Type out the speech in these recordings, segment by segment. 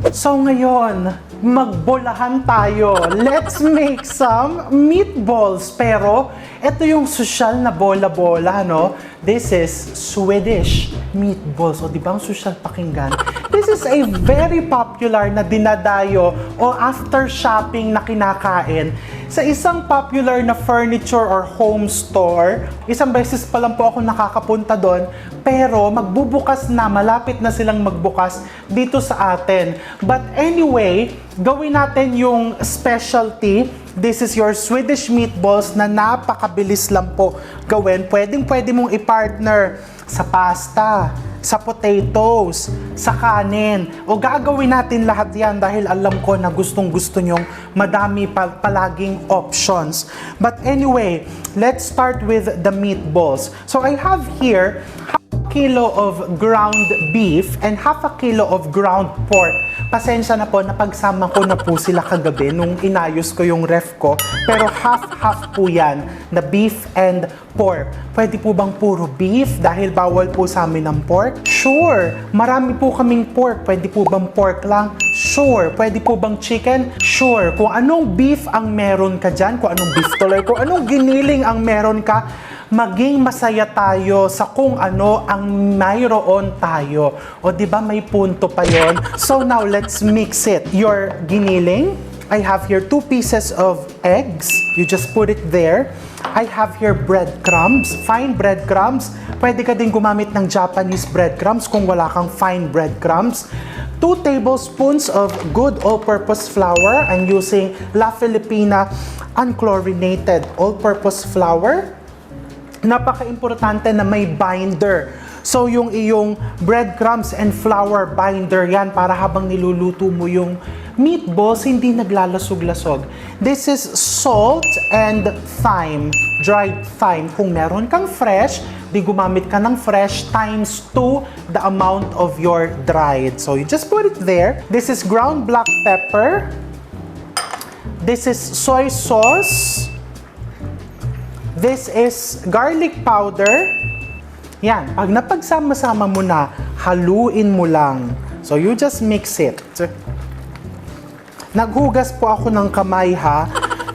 So ngayon, magbolahan tayo. Let's make some meatballs. Pero, ito yung sosyal na bola-bola, no? This is Swedish meatballs. O, di ba ang sosyal pakinggan? This is a very popular na dinadayo o after shopping na kinakain sa isang popular na furniture or home store. Isang beses pa lang po ako nakakapunta doon, pero magbubukas na, malapit na silang magbukas dito sa atin. But anyway, gawin natin yung specialty. This is your Swedish meatballs na napakabilis lang po gawin. Pwede mong i-partner sa pasta, sa potatoes, sa kanin. O gagawin natin lahat yan dahil alam ko na gustong-gusto nyong madami palaging options. But anyway, let's start with the meatballs. So I have here half a kilo of ground beef and half a kilo of ground pork. Pasensya na po, napagsama ko na po sila kagabi nung inayos ko yung ref ko. Pero half-half po yan, na beef and pork. Pwede po bang puro beef dahil bawal po sa amin ang pork? Sure. Marami po kaming pork. Pwede po bang pork lang? Sure. Pwede po bang chicken? Sure. Kung anong beef ang meron ka dyan, kung anong beef tuloy, kung anong giniling ang meron ka, maging masaya tayo sa kung ano ang mayroon tayo. O di ba may punto pa yon? So now let's mix it. Your giniling, I have here 2 pieces of eggs. You just put it there. I have here breadcrumbs, fine breadcrumbs. Pwede ka din gumamit ng Japanese breadcrumbs kung wala kang fine breadcrumbs. 2 tablespoons of good all-purpose flour. I'm using La Filipina unchlorinated all-purpose flour. Napaka-importante na may binder. So yung iyong breadcrumbs and flour binder yan para habang niluluto mo yung meatballs, hindi naglalasog-lasog. This is salt and thyme, dried thyme. Kung meron kang fresh, di gumamit ka ng fresh times 2 the amount of your dried. So you just put it there. This is ground black pepper. This is soy sauce. This is garlic powder. Yan, pag napagsama-sama mo na, haluin mo lang. So you just mix it. Naghugas po ako ng kamay ha.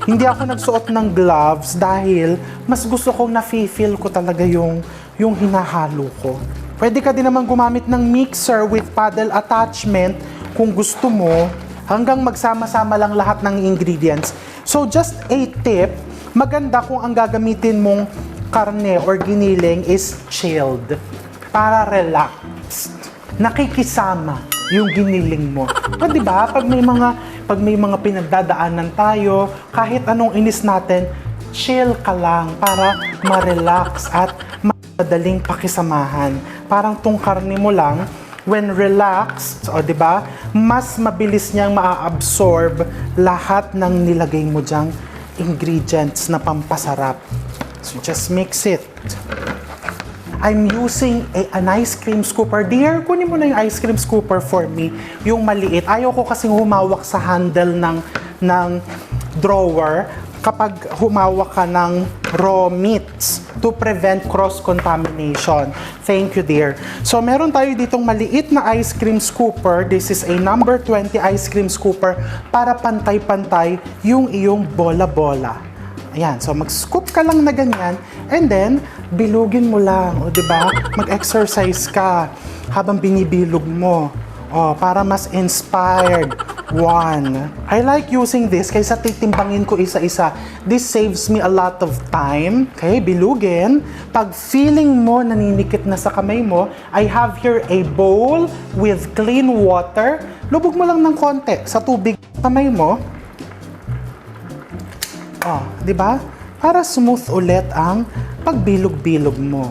Hindi ako nagsuot ng gloves dahil mas gusto kong nafe-feel ko talaga yung hinahalo ko. Pwede ka din naman gumamit ng mixer with paddle attachment kung gusto mo, hanggang magsama-sama lang lahat ng ingredients. So just a tip, maganda kung ang gagamitin mong karne or giniling is chilled para relaxed. Nakikisama yung giniling mo. O di ba? Pag may mga pinagdadaanan tayo, kahit anong inis natin, chill ka lang para ma-relax at madaling pakisamahan. Parang tong karne mo lang, when relaxed, o di ba? Mas mabilis niyang maa-absorb lahat ng nilagay mo diyang ingredients na pampasarap. So just mix it. I'm using an ice cream scooper. Dear, kunin mo na yung ice cream scooper for me. Yung maliit. Ayaw ko kasing humawak sa handle ng drawer kapag humawak ka ng raw meats to prevent cross-contamination. Thank you, dear. So, meron tayo ditong maliit na ice cream scooper. This is a number 20 ice cream scooper para pantay-pantay yung iyong bola-bola. Ayan. So, mag-scoop ka lang na ganyan and then, bilugin mo lang. O, diba? Mag-exercise ka habang binibilog mo. O, para mas inspired. 1. I like using this kaysa titimbangin ko isa-isa. This saves me a lot of time. Okay, bilugin. Pag feeling mo naninikit na sa kamay mo, I have here a bowl with clean water. Lubog mo lang ng konti sa tubig kamay mo. Oh, di ba? Para smooth ulit ang pagbilog-bilog mo.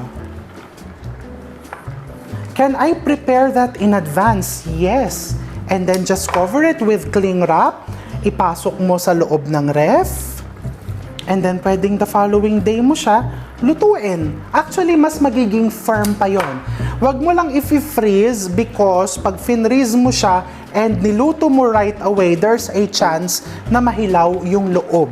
Can I prepare that in advance? Yes. And then just cover it with cling wrap. Ipasok mo sa loob ng ref. And then pwedeng the following day mo siya lutuin. Actually, mas magiging firm pa yon. Huwag mo lang i-freeze because pag finreeze mo siya and niluto mo right away, there's a chance na mahilaw yung loob.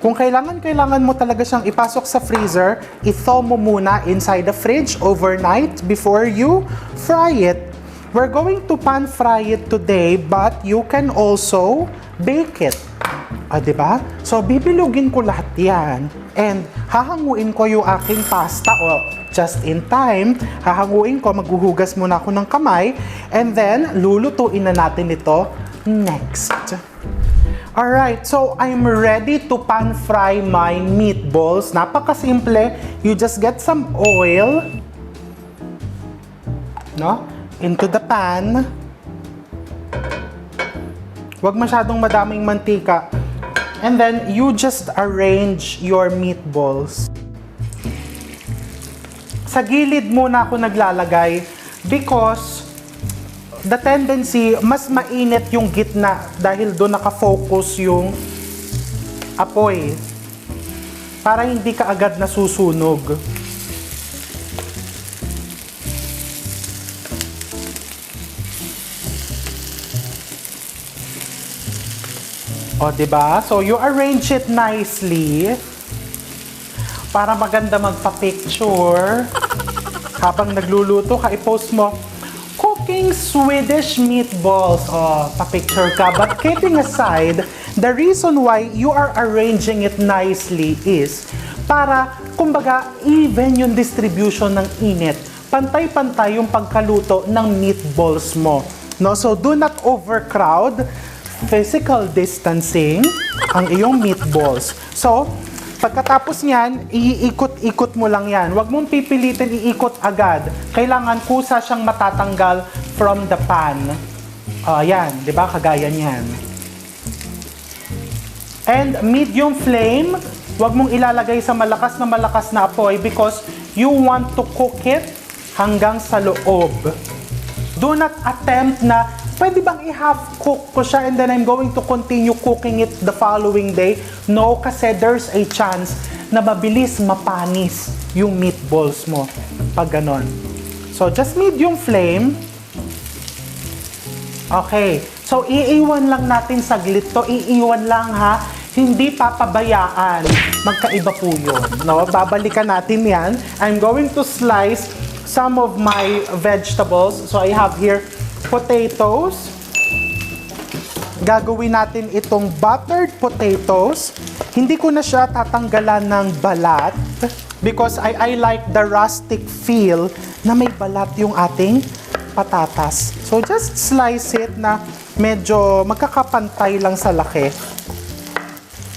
Kung kailangan mo talaga siyang ipasok sa freezer, i-thaw mo muna inside the fridge overnight before you fry it. we're going to pan fry it today, but you can also bake it. Diba? So, bibilugin ko lahat yan. And hahanguin ko yung aking pasta, just in time. Hahanguin ko, maghuhugas muna ako ng kamay. And then, lulutuin na natin ito next. Alright, so I'm ready to pan fry my meatballs. Napakasimple. You just get some oil, no, into the pan. Huwag masyadong madaming mantika. And then, you just arrange your meatballs. Sa gilid muna ako naglalagay because the tendency, mas mainit yung gitna dahil doon nakafocus yung apoy. Para hindi ka agad nasusunog. Diba? So, you arrange it nicely para maganda magpa-picture. Habang nagluluto ka, i-post mo, cooking Swedish meatballs. Pa-picture ka. But keeping aside, the reason why you are arranging it nicely is para, kumbaga, even yung distribution ng init. Pantay-pantay yung pagkaluto ng meatballs mo. No? So, do not overcrowd. Physical distancing ang iyong meatballs. So, pagkatapos niyan, iikot-ikot mo lang yan. Huwag mong pipilitin iikot agad. Kailangan kusa siyang matatanggal from the pan. Yan, di ba? Kagaya niyan. And medium flame, huwag mong ilalagay sa malakas na apoy because you want to cook it hanggang sa loob. Do not attempt na pwede bang i-half cook ko siya and then I'm going to continue cooking it the following day? No, kasi there's a chance na mabilis mapanis yung meatballs mo pag ganon. So, just medium flame. Okay. So, iiwan lang natin saglit to. Iiwan lang ha. Hindi papabayaan. Magkaiba po yun. No? Babalikan natin yan. I'm going to slice some of my vegetables. So, I have here potatoes. Gagawin natin itong buttered potatoes. Hindi ko na siya tatanggalan ng balat because I like the rustic feel na may balat yung ating patatas. So just slice it na medyo magkakapantay lang sa laki.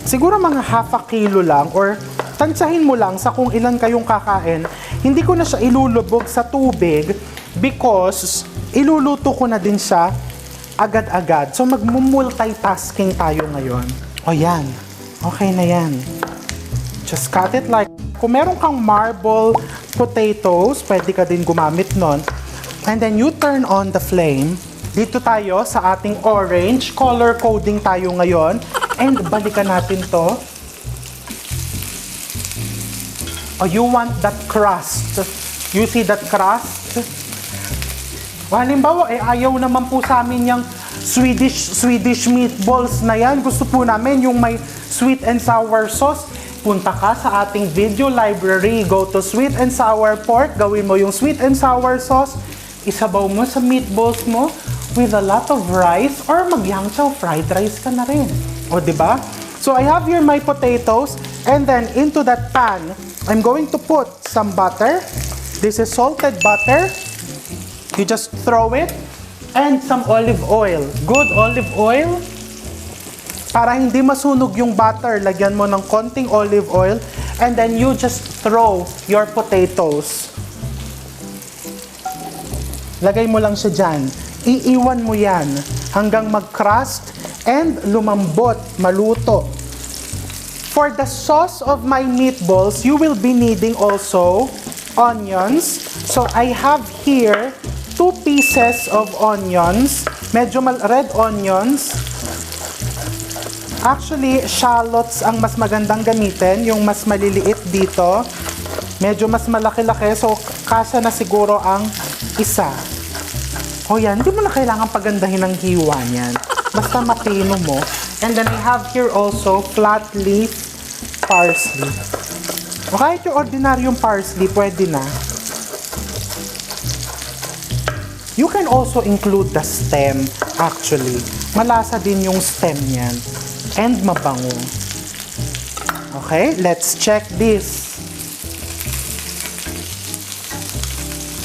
Siguro mga half a kilo lang or tansyahin mo lang sa kung ilan kayong kakain. Hindi ko na siya ilulubog sa tubig because iluluto ko na din siya agad-agad. So, mag-multitasking tayo ngayon. Yan. Okay na yan. Just cut it like... Kung meron kang marble potatoes, pwede ka din gumamit nun. And then, you turn on the flame. Dito tayo sa ating orange. Color coding tayo ngayon. And balikan natin to. You want that crust. You see that crust? Halimbawa, ayaw naman po sa amin yung Swedish meatballs na yan. Gusto po namin yung may sweet and sour sauce. Punta ka sa ating video library. Go to sweet and sour pork. Gawin mo yung sweet and sour sauce. Isabaw mo sa meatballs mo with a lot of rice or mag-yangchow fried rice ka na rin. Diba? So, I have here my potatoes and then into that pan, I'm going to put some butter. This is salted butter. You just throw it and some olive oil. Good olive oil. Para hindi masunog yung butter, lagyan mo ng konting olive oil and then you just throw your potatoes. Lagay mo lang siya dyan. Iiwan mo yan hanggang mag-crust and lumambot, maluto. For the sauce of my meatballs, you will be needing also onions. So I have here 2 pieces of onions. Medyo red onions. Actually, shallots ang mas magandang gamitin. Yung mas maliliit dito. Medyo mas malaki-laki. So, kasya na siguro ang isa. Yan. Hindi mo na kailangan pagandahin ng hiwa niyan. Basta matino mo. And then I have here also flat leaf parsley. O kahit yung ordinaryong parsley, pwede na. You can also include the stem, actually. Malasa din yung stem niyan. And mabango. Okay, let's check this.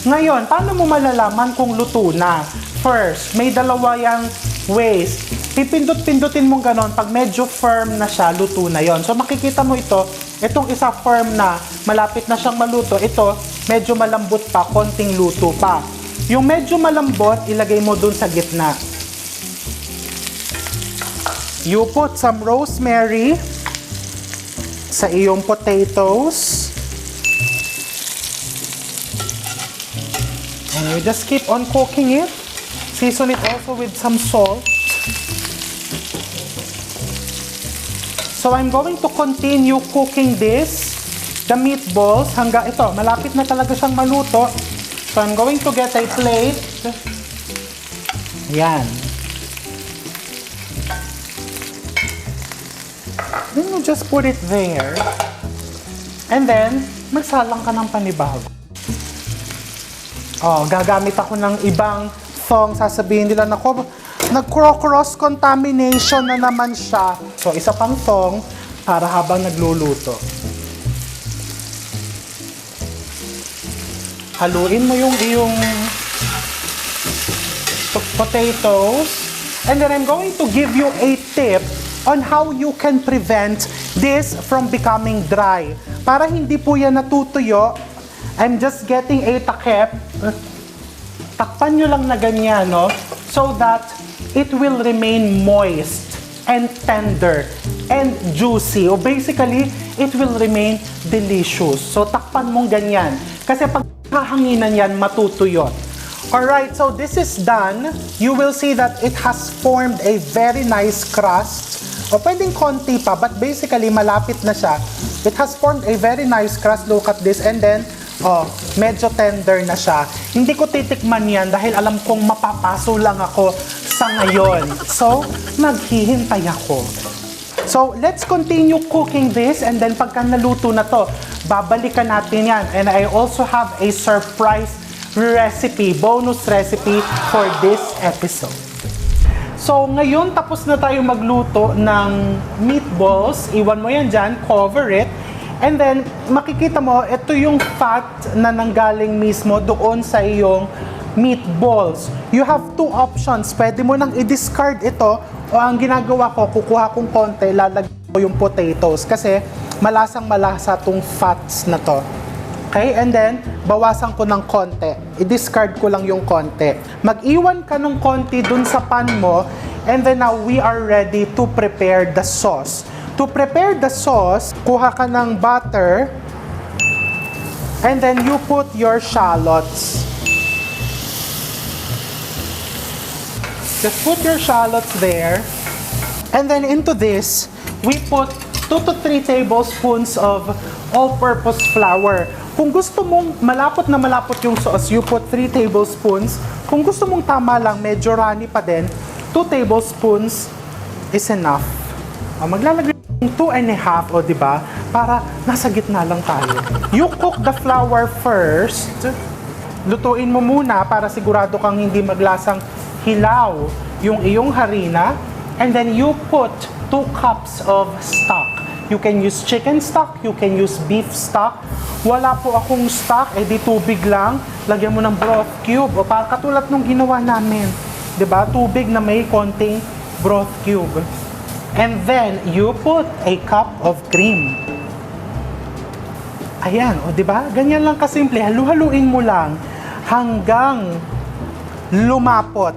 Ngayon, paano mo malalaman kung luto na? First, may dalawa yung ways. Pipindot-pindutin mong ganon. Pag medyo firm na siya, luto na yon. So makikita mo ito, itong isa firm na, malapit na siyang maluto. Ito, medyo malambot pa, konting luto pa. Yung medyo malambot, ilagay mo dun sa gitna. You put some rosemary sa iyong potatoes. And you just keep on cooking it. Season it also with some salt. So I'm going to continue cooking this, the meatballs, hanggang ito, malapit na talaga siyang maluto. So I'm going to get a plate. Yan. Then you just put it there. And then, magsalang ka ng panibago. Oh, gagamit ako ng ibang thong. Sasabihin nila, nako, nag-cross contamination na naman siya. So, isa pang thong para habang nagluluto. Haluin mo yung iyong potatoes. And then I'm going to give you a tip on how you can prevent this from becoming dry. Para hindi po yan natutuyo, I'm just getting a takip. Takpan nyo lang na ganyan, no? So that it will remain moist and tender and juicy. O basically, it will remain delicious. So takpan mong ganyan. Kasi pag hahanginan yan, matutuyot. Alright, so this is done. You will see that it has formed a very nice crust. O pwedeng konti pa, but basically malapit na siya. It has formed a very nice crust. Look at this. And then, medyo tender na siya. Hindi ko titikman yan dahil alam kong mapapaso lang ako sa ngayon. So, naghihintay ako. So, let's continue cooking this and then pagka naluto na to, babalikan natin yan. And I also have a surprise recipe, bonus recipe for this episode. So, ngayon tapos na tayo magluto ng meatballs. Iwan mo yan dyan, cover it. And then, makikita mo, ito yung fat na nanggaling mismo doon sa iyong meatballs. You have two options. Pwede mo nang i-discard ito o ang ginagawa ko, kukuha kong konti, lalagay ko yung potatoes kasi malasang-malasa tong fats na to. Okay? And then, bawasan ko ng konti. I-discard ko lang yung konti. Mag-iwan ka ng konti dun sa pan mo and then now we are ready to prepare the sauce. To prepare the sauce, kuha ka ng butter and then you put your shallots. Just put your shallots there. And then into this, we put 2 to 3 tablespoons of all-purpose flour. Kung gusto mong malapot na malapot yung sauce, you put 3 tablespoons. Kung gusto mong tama lang, medyo runny pa din, 2 tablespoons is enough. Maglalagay ng 2.5, o diba? Para nasa gitna lang tayo. You cook the flour first. Lutuin mo muna para sigurado kang hindi maglasang hilaw yung iyong harina. And then you put 2 cups of stock. You can use chicken stock, you can use beef stock. Wala po akong stock, di tubig lang. Lagyan mo ng broth cube. O katulad nung ginawa namin. 'Di ba? Tubig na may konting broth cube. And then, you put a cup of cream. Ayan, o 'di ba? Ganyan lang kasimple. Halu-haluin mo lang hanggang lumapot.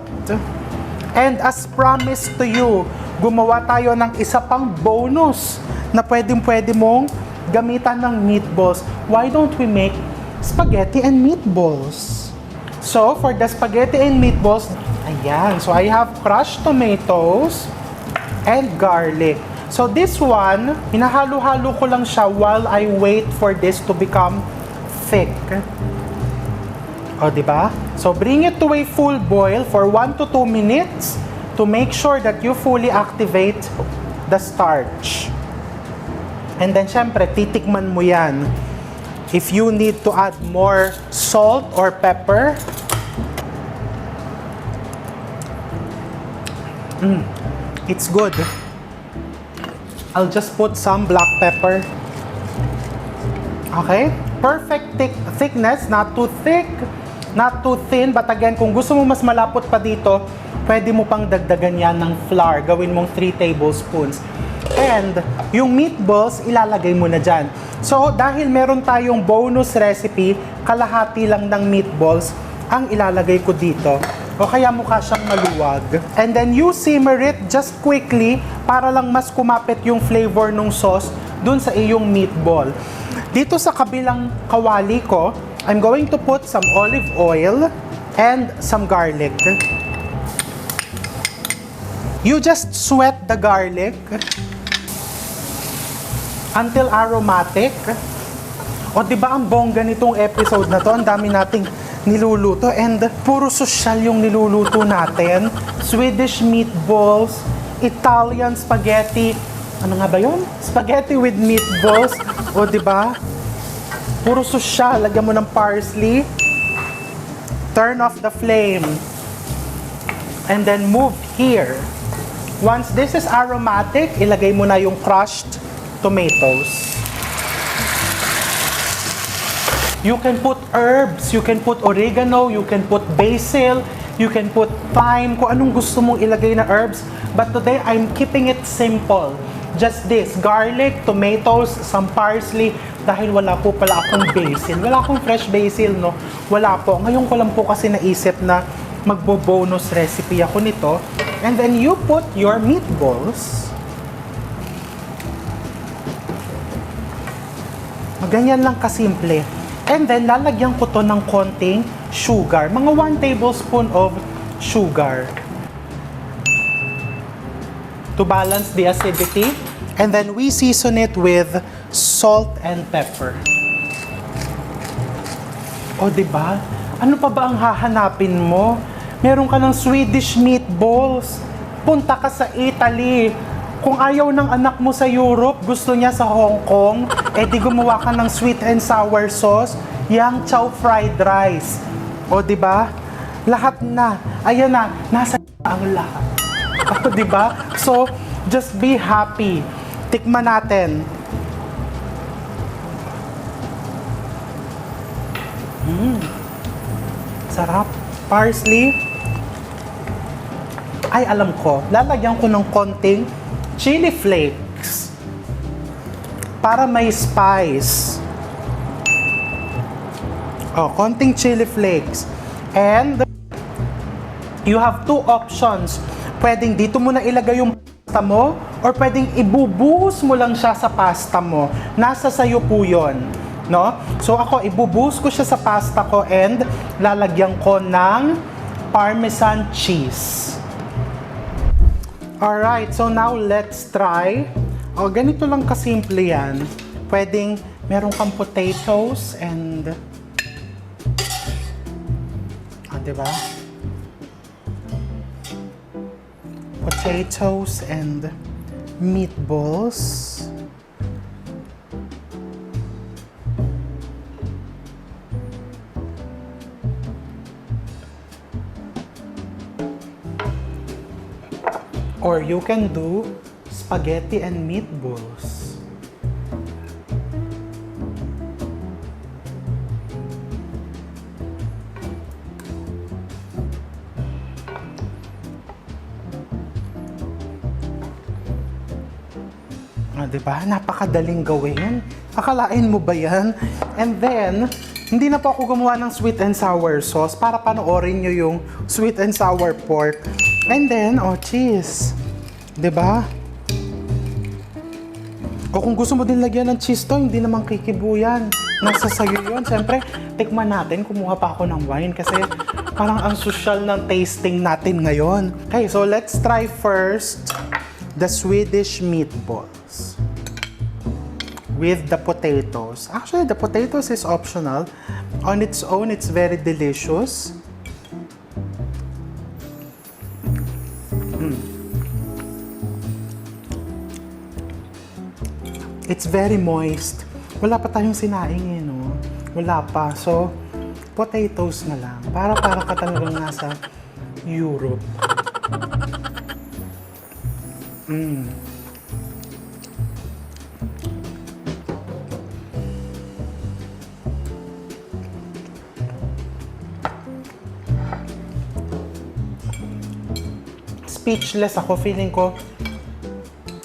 And as promised to you, gumawa tayo ng isa pang bonus na pwedeng-pwede mong gamitan ng meatballs. Why don't we make spaghetti and meatballs? So, for the spaghetti and meatballs, ayan. So, I have crushed tomatoes and garlic. So, this one, hinahalo-halo ko lang siya while I wait for this to become thick. O, diba? So, bring it to a full boil for 1 to 2 minutes to make sure that you fully activate the starch. And then, syempre, titikman mo yan. If you need to add more salt or pepper, It's good. I'll just put some black pepper. Okay? Perfect thickness, not too thick, not too thin. But again, kung gusto mo mas malapot pa dito, pwede mo pang dagdagan yan ng flour. Gawin mong 3 tablespoons. And yung meatballs, ilalagay mo na dyan. So, dahil meron tayong bonus recipe, kalahati lang ng meatballs ang ilalagay ko dito. O kaya mukha siyang maluwag. And then you simmer it just quickly para lang mas kumapit yung flavor ng sauce dun sa iyong meatball. Dito sa kabilang kawali ko, I'm going to put some olive oil and some garlic. You just sweat the garlic until aromatic. O diba ang bongga nitong episode na to? Ang dami nating niluluto and puro sosyal yung niluluto natin. Swedish meatballs, Italian spaghetti. Ano nga ba yun? Spaghetti with meatballs. O diba? Puro sosyal. Lagyan mo ng parsley. Turn off the flame. And then move here. Once this is aromatic, ilagay mo na yung crushed tomatoes. You can put herbs, you can put oregano, you can put basil, you can put thyme, kung anong gusto mong ilagay na herbs. But today, I'm keeping it simple. Just this, garlic, tomatoes, some parsley, dahil wala po pala akong basil. Wala akong fresh basil, no? Wala po. Ngayon ko lang po kasi naisip na magbo-bonus recipe ako nito. And then you put your meatballs. Ganyan lang kasimple. And then, lalagyan ko to ng konting sugar. Mga 1 tablespoon of sugar. To balance the acidity. And then, we season it with salt and pepper. O, diba? Ano pa ba ang hahanapin mo? Meron ka ng Swedish meatballs. Punta ka sa Italy. Kung ayaw ng anak mo sa Europe, gusto niya sa Hong Kong, eh di gumawa ka ng sweet and sour sauce, yang chow fried rice. O, di ba? Lahat na. Ayan na, nasa ang lahat. O, di ba? So, just be happy. Tikman natin. Sarap. Parsley. Ay, alam ko. Lalagyan ko ng konting chili flakes para may spice. Konting chili flakes. And you have 2 options. Pwedeng dito mo na ilagay yung pasta mo or pwedeng ibubuhos mo lang siya sa pasta mo. Nasa sayo po yun. No? So ako, ibubuhos ko siya sa pasta ko and lalagyan ko ng Parmesan cheese. Alright, so now let's try. Ganito lang kasimple yan. Pwedeng meron kang potatoes and... diba? Potatoes and meatballs. Or you can do spaghetti and meatballs. Diba? Napakadaling gawin. Akalain mo ba yan? And then, hindi na po ako gumawa ng sweet and sour sauce para panoorin nyo yung sweet and sour pork. And then, cheese. Diba? O kung gusto mo din lagyan ng cheese to, hindi naman kikibo yan. Nasa sayo yun. Siyempre, tikman natin. Kumuha pa ako ng wine kasi parang ang social ng tasting natin ngayon. Okay, so let's try first the Swedish meatballs with the potatoes. Actually, the potatoes is optional. On its own, it's very delicious. It's very moist. Wala pa tayong sinaing no? Wala pa. So, potatoes na lang. Para ka talagang nasa Europe. Speechless ako. Feeling ko,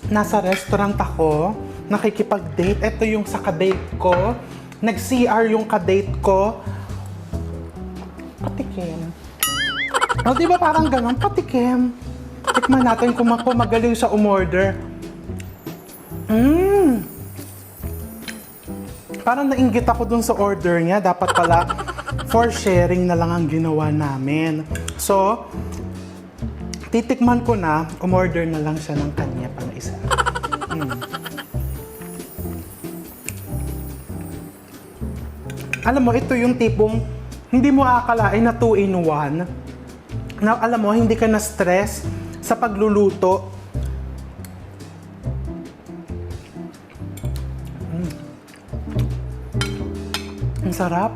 nasa restaurant ako, nakikipag-date. Ito yung sa kadate ko. Nag-CR yung kadate ko. Patikim. O, di ba parang ganun? Patikim. Tikman natin kung ako magaling sa umorder. Parang nainggit ako dun sa order niya. Dapat pala, for sharing na lang ang ginawa namin. So, titikman ko na, umorder na lang siya ng kanya pang isa. Alam mo, ito yung tipong hindi mo akalain na 2-in-1. Na alam mo, hindi ka na-stress sa pagluluto. Ang sarap.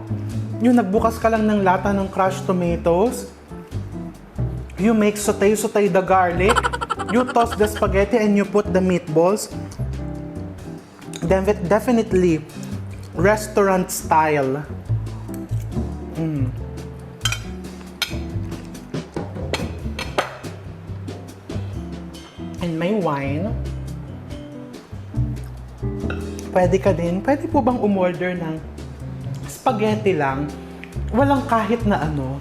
Yung nagbukas ka lang ng lata ng crushed tomatoes. You make saute the garlic. You toss the spaghetti and you put the meatballs. Definitely restaurant style. And may wine. Pwede po bang umorder ng spaghetti lang? Walang kahit na ano.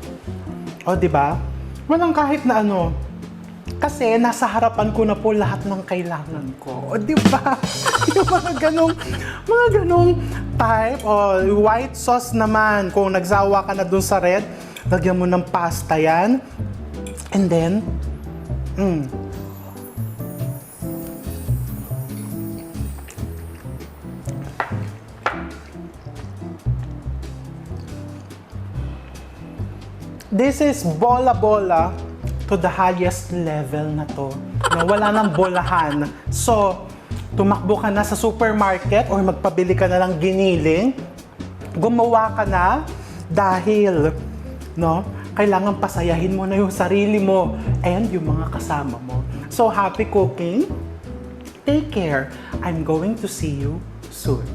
O, di ba? Walang kahit na ano. Kasi nasa harapan ko na po lahat ng kailangan ko. O, di ba? Yung mga ganong type. O, white sauce naman. Kung nagsawa ka na dun sa red, lagyan mo ng pasta yan. And then, this is bola-bola to the highest level na to. Na wala nang bolahan. So, tumakbo ka na sa supermarket or magpabili ka na lang giniling. Gumawa ka na dahil, kailangan pasayahin mo na yung sarili mo and yung mga kasama mo. So, happy cooking. Take care. I'm going to see you soon.